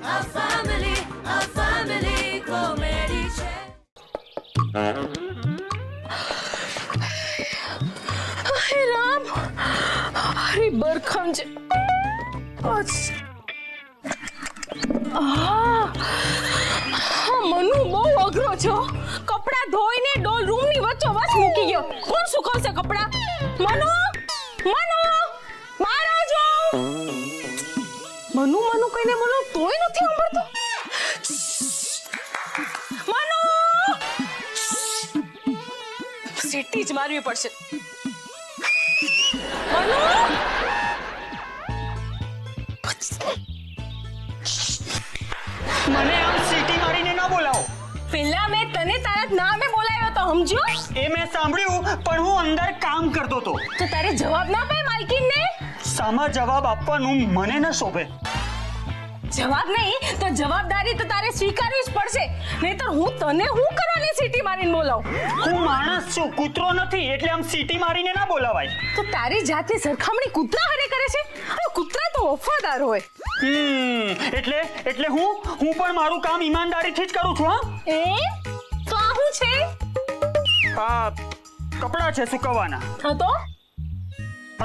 a family comedy છે. હે રામ, અરે બરખમ છે. મનુ બહુ અઘરો છો. કપડા ધોઈને ડોલ રૂમ ની વચ્ચો વચ મૂકી ગયો. કોણ સુકવશે કપડા? મનુ, મનુ, બહાર આવજો. મનુ મનુ કહીને મનુ તોય નથી સાંભળતો. મનુ, સીટી જ મારવી પડશે. મનુ, મને આમ સીટી મારીને ના બોલાવો. પેલા મેં તને તારા નામે બોલાવ્યો તો સમજ્યો? એ મેં સાંભળ્યું, પણ હું અંદર કામ કરતો હતો. તો તારે જવાબ ના પાય માલકીનને? સામા જવાબ આપવાનું મને ન શોભે. જવાબ નહીં તો જવાબદારી તો તારે સ્વીકારવી જ પડશે. નહીતર હું તને હું કરવાની સીટી મારીને બોલાવું? હું માણસ છું, કૂતરો નથી, એટલે આમ સીટી મારીને ના બોલાવાય. તો તારી જાતની સરખામણી કૂતરા હારે કરે છે? અરે કૂતરા તો વફાદાર હોય. એટલે હું પણ મારું કામ ઈમાનદારીથી જ કરું છું. એ તો આ શું છે? આ કપડા છે સુકવવાના. હા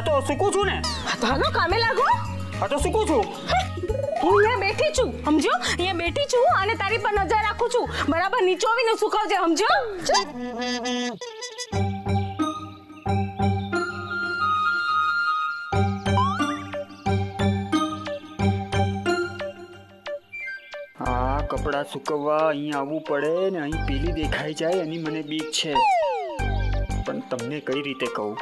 તો સૂકું છું ને. હાલો કામે લાગો. હા તો સૂકું છું. હું અહીંયા બેઠી છું, સમજો? અહીંયા બેઠી છું અને તારી પર નજર રાખું છું. બરાબર નીચોવીને સુકવજે, સમજો? આ કપડા સુકવવા અહીં આવવું પડે ને અહીં પેલી દેખાઈ જાય એની મને બીક છે. પણ તમને કઈ રીતે કહું?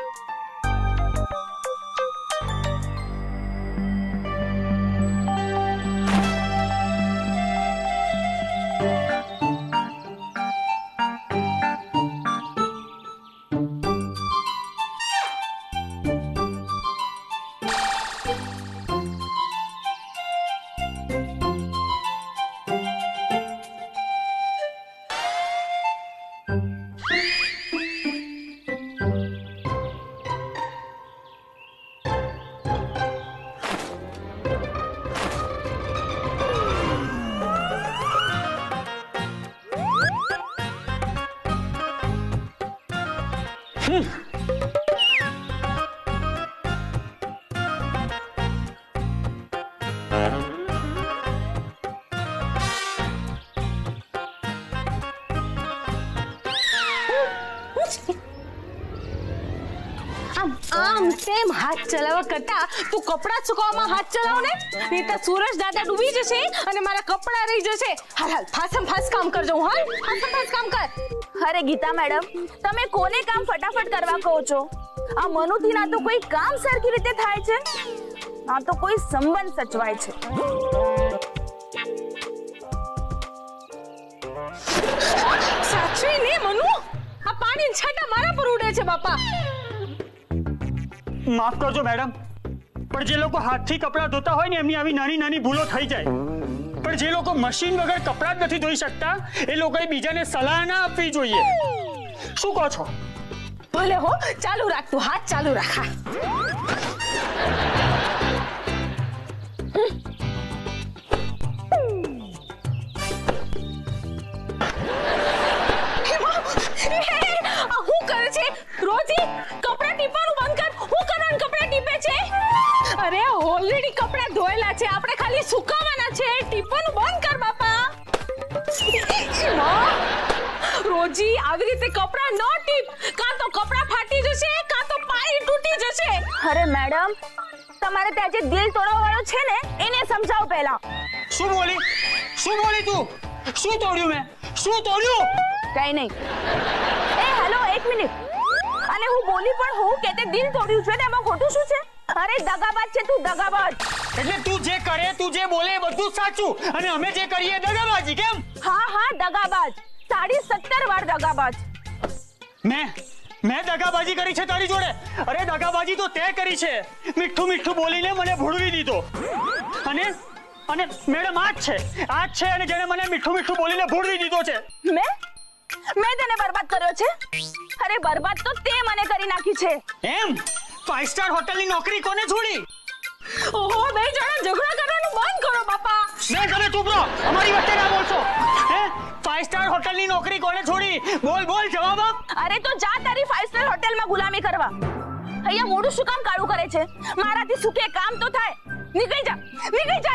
આમ તેમ હાથ ચલાવવા કરતા તું કપડા સુકવવામાં હાથ ચલાવ ને. નહીં તો સૂરજ દાદા ડૂબી જશે અને મારા કપડા રહી જશે. હાલ ફાસમ ફાસ કામ કરજો. હાલ ફાસમ ફાસ કામ કર. અરે ગીતા મેડમ, તમે કોને કામ ફટાફટ કરવા કહો છો? આ મનુથી ના તો કોઈ કામ સરખી રીતે થાય છે, ના તો કોઈ સંબંધ સચવાય છે. સાચી ને મનુ, આ પાણી છાંટા મારા પર ઉડે છે બાપા. માફ કરજો મેડમ, પણ જે લોકો હાથથી કપડા ધોતા હોય ને એમની આવી નાની નાની ભૂલો થઈ જાય. પણ જે લોકો મશીન વગર કપડા જ નથી ધોઈ શકતા એ લોકોએ બીજાને સલાહ ના આપવી જોઈએ. શું કહો છો? ભલે હો, ચાલુ રાખ તું, હાથ ચાલુ રાખા. શું કરે છે રોજી? કપડા ટીપવાનું બંધ કર. હું કરવાનું કપડા ટીપે છે? અરે ઓલરેડી કપડા ધોયેલા છે, આપણે ખાલી સુકાવવાના છે. ટીપવાનું બંધ કર બાપા. રોજી આવી રીતે કપડા ન ટીપ, કાં તો કપડા ફાટી જશે કાં તો પાઈ તૂટી જશે. અરે મેડમ, તમારે ત્યાં જે દિલ તોડવા વાળો છે ને એને સમજાવો પહેલા. શું બોલી તું? શું તોડ્યું મેં? શું તોડ્યું? કઈ નહીં. એ હેલો, એક મિનિટ. અને હું બોલી પણ હું કે તે દિલ તોડ્યું છે ને એમાં ખોટું શું છે? અરે દગાબાજ છે તું, દગાબાજ. એટલે તું જે કરે, તું જે બોલે એ બધું સાચું અને અમે જે કરીએ દગાબાજી, કેમ? હા દગાબાજ. 17.5 વાર દગાબાજ. મેં દગાબાજી કરી છે તારી જોડે? અરે દગાબાજી તો તે કરી છે. મીઠું બોલીને મને ભૂલવી દીધો. અને મેડમ આ જ છે અને જેને મને મીઠું બોલીને ભૂલવી દીધો છે. મેં તને બરબાદ કર્યો છે? અરે બરબાદ તો તે મને કરી નાખી છે. એમ? 5 સ્ટાર હોટલની નોકરી કોને છોડી? ઓહો, બે જણા ઝઘડા કરવાનું બંધ કરો બાપા. બેન તમે ચૂપ રહો, અમારી વચ્ચે ના બોલશો. હે 5 સ્ટાર હોટલની નોકરી કોને છોડી? બોલ જવાબ આપ. અરે તો જા તારી 5 સ્ટાર હોટલમાં ગુલામી કરવા. અહીંયા મોઢું શું કામ કાળું કરે છે? મારાથી સુકે કામ તો થાય. નીકળી જા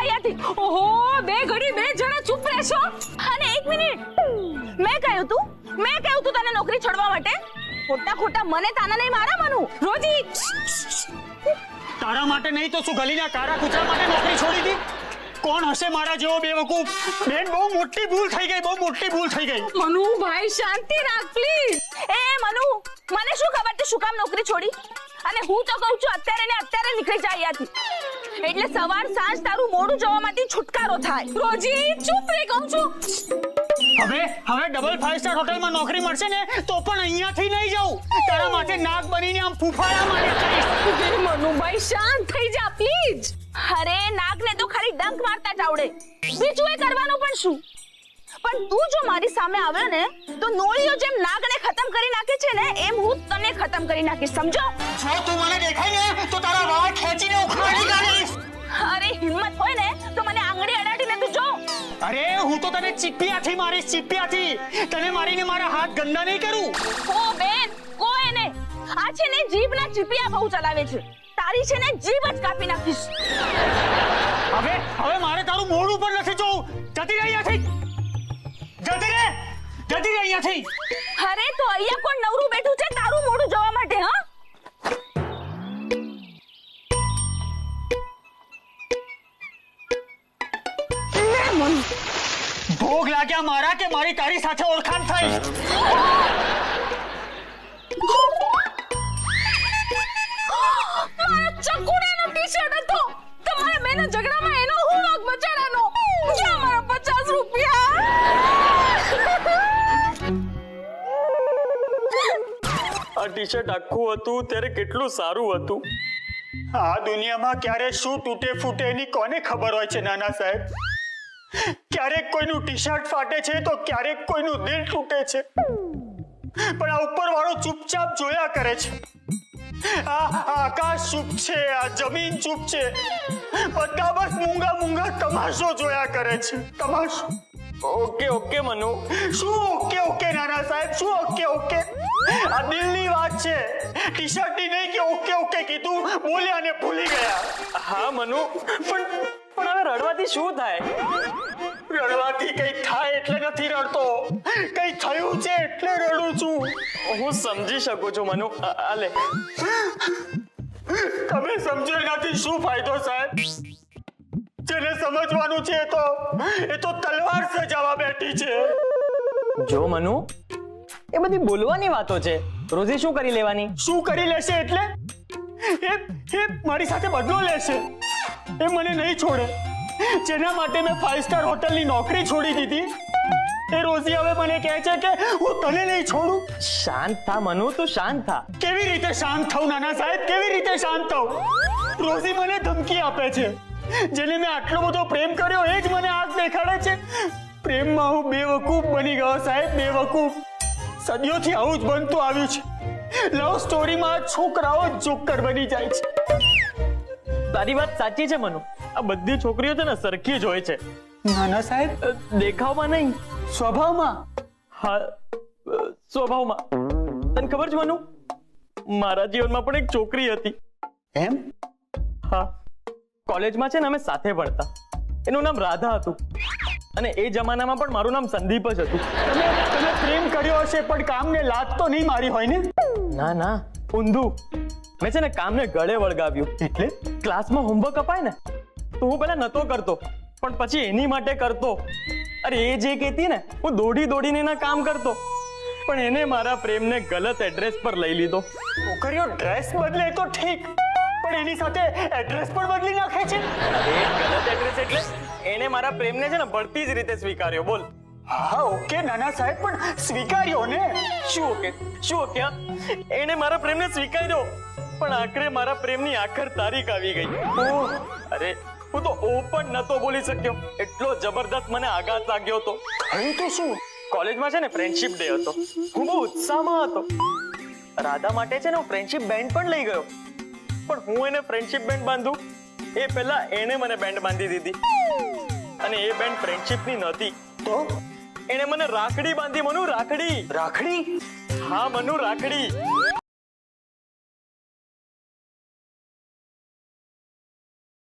અહીંયાથી. ઓહો, બે ઘડી બે જણા ચૂપ રહેશો. અને 1 મિનિટ, મેં કહ્યું તું તને નોકરી છોડવા માટે? ખોટા મને તાના નહીં મારા મનુ. રોજી, તારા માટે નહીં તો શું ગલીના કારા કૂતરા માટે નોકરી છોડી દી? કોણ હશે મારા જેવો બેવકૂફ? બેન બહુ મોટી ભૂલ થઈ ગઈ. મનુ ભાઈ શાંતિ રાખ પ્લીઝ. એ મનુ, મને શું ખબર તું શું કામ નોકરી છોડી? અને હું તો કહું છું અત્યારે નીકળી જા અહીંયાથી. એટલે સવાર સાંજ તારું મોઢું જોવામાંથી છુટકારો થાય. રોજી ચૂપ રહે કહું છું. હવે ડબલ 5 સ્ટાર હોટલમાં નોકરી મળશે ને તો પણ અહીંયાથી નહીં જાઉં. તારા માટે નાક બનીને આમ ફૂફાડા મારી જઈશ. મનુભાઈ શાંત થઈ જા પ્લીઝ. અરે નાગને તો ખાલી ડંક મારતા જ આવડે, બીજું એ કરવાનું પણ શું? પણ તું જો મારી સામે આવ્યો ને તો નોળીઓ જેમ નાગને ખતમ કરી નાખે છે ને એમ હું તને ખતમ કરી નાખીશ, સમજો? જો તું મને દેખાય ને તો તારા વાળ ખેંચીને ઉખાડી કાઢીશ. અરે હિંમત હોય ને તો મને આંગળી અડાડીને તું જો. અરે હું તો તને ચીપિયાથી મારીશ, ચીપિયાથી. તને મારીને મારા હાથ ગંદા નહીં કરું. ઓ બેન, કો એને. આ છે ને જીભના ચીપિયા બહુ ચલાવે છે. તારી છે ને જીભ જ કાપી નાખીશ. હવે મારે તારું મોઢું પણ નથી જોવું. જતી રહી અહીંયાથી. અરે તો અહીંયા કોણ નવરું બેઠું છે તારું મોઢું જોવા માટે? હા, ભોગ લાગ્યા મારા કે મારી તારી સાથે ઓળખાણ થઈ? ચકુડાનો ટી-શર્ટ હતો. તમારા બેના ઝઘડામાં એનો હું વાંક બચારાનો. ક્યાં મારા 50 રૂપિયા? આ ટી-શર્ટ આખું હતું ત્યારે કેટલું સારું હતું. આ દુનિયામાં ક્યારે શું તૂટે ફૂટે એની કોને ખબર હોય છે નાના સાહેબ? ક્યારેક કોઈનું ટી-શર્ટ ફાટે છે તો ક્યારેક કોઈનું દિલ તૂટે છે. પણ આ ઉપરવાળો ચૂપચાપ જોયા કરે છે. આ આકાશ ચૂપ છે, આ જમીન ચૂપ છે. બધા બસ મૂંગા તમાશો જોયા કરે છે. તમાશો. ઓકે મનુ. શું ઓકે નાના સાહેબ, શું ઓકે? આ દિલની વાત છે. ટી-શર્ટની નહીં કે ઓકે કીધું, બોલ્યા ને ભૂલી ગયા. હા મનુ, પણ હવે રડવાથી શું થાય? રડવાથી કઈ થાય એટલે નથી રડતો. કઈ થયું છે એટલે રડું છું. હું સમજી શકું છું મનુ. આલે. તમે સમજો એનાથી શું ફાયદો સાહેબ? જેને સમજવાનું છે એ તો તલવાર સજાવા બેઠી છે. જો મનુ, એ બધી બોલવાની વાતો છે. રોજી શું કરી લેવાની? શું કરી લેશે એટલે? એ મારી સાથે બદલો લેશે. એ મને નહીં છોડે. જેના માટે મેં 5 સ્ટાર હોટલની નોકરી છોડી દીધી એ રોજી હવે મને કહે છે કે હું તને નહીં છોડું. શાંત થા મનુ, તું શાંત થા. કેવી રીતે શાંત થઉં નાના સાહેબ? કેવી રીતે શાંત થઉં? રોજી મને ધમકી આપે છે. જેને મેં આટલો બધો પ્રેમ કર્યો એ જ મને આંખ દેખાડે છે. પ્રેમમાં હું બેવકૂફ બની ગયો સાહેબ, બેવકૂફ. સદીઓથી આવું જ બનતું આવ્યું છે. લવ સ્ટોરીમાં છોકરાઓ જોકર બની જાય છે. તારી વાત સાચી છે મનુ. આ બધી છોકરીઓ છે ને સરખી જ હોય છે. નાના સાહેબ, દેખાવમાં નહીં, સ્વભાવમાં. હા, સ્વભાવમાં. તને ખબર છે મનુ, મારા જીવનમાં પણ એક છોકરી હતી. એમ? હા, કોલેજમાં છે ને અમે સાથે ભણતા. એનું નામ રાધા હતું અને એ જમાનામાં પણ મારું નામ સંદીપ જ હતું. તમે પ્રેમ કર્યો હશે પણ કામને લાત તો નહીં મારી હોય ને? ના, ઊંધું. મેં છે ને કામને ગળે વળગાવ્યું. એટલે ક્લાસમાં હોમવર્ક અપાય ને તો હું પહેલા નતો કરતો, પણ પછી એની માટે કરતો. અરે એ જે કહેતી ને હું દોડીને એના કામ કરતો. પણ એને મારા પ્રેમને ગલત એડ્રેસ પર લઈ લીધો. છોકરીઓ ડ્રેસ બદલે તો ઠીક, પણ એની સાથે એડ્રેસ પણ બદલી નાખે છે. એ ગલત એડ્રેસ એટલે એને મારા પ્રેમને છે ને બળતી જ રીતે સ્વીકાર્યો. બોલ. હા ઓકે નાના સાહેબ, પણ સ્વીકાર્યો ને? શું ઓકે? એને મારા પ્રેમને સ્વીકાર્યો, પણ આખરે મારા પ્રેમની આખર તારીખ આવી ગઈ. અરે હું તો ઓ પણ નતો બોલી શક્યો. એટલો જબરદસ્ત મને આઘાત લાગ્યો હતો. અહીં તો શું? કોલેજમાં છે ને ફ્રેન્ડશિપ ડે હતો. હું બહુ ઉત્સાહમાં હતો. રાધા માટે છે ને હું ફ્રેન્ડશિપ બેન્ડ પણ લઈ ગયો. પણ હું એને ફ્રેન્ડશિપ બેન્ડ બાંધું એ પહેલા એને મને બેન્ડ બાંધી દીધી. અને અને એ બેન ફ્રેન્ડશિપની નહોતી. તો એણે મને રાખડી બાંધી. મનુ, રાખડી. રાખડી? હા મનુ, રાખડી.